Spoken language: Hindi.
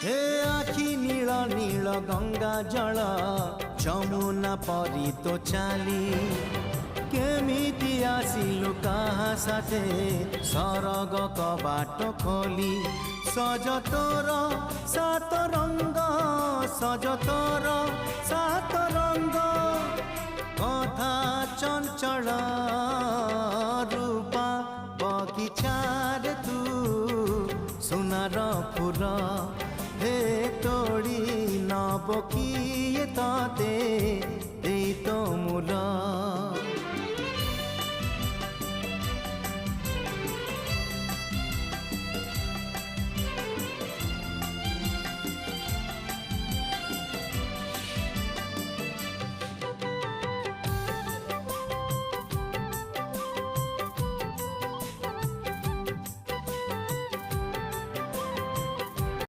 हे आखि नील नील गंगा जल जमुना परी तो चाली केमिति आसिलु कहाँ साथे सरग कबाट खोली सज तोर सात रंग सज तोर सात रंग कथा चंचल रूपा बगीचार तू सुनार फूल हे तोड़ी नब किए तते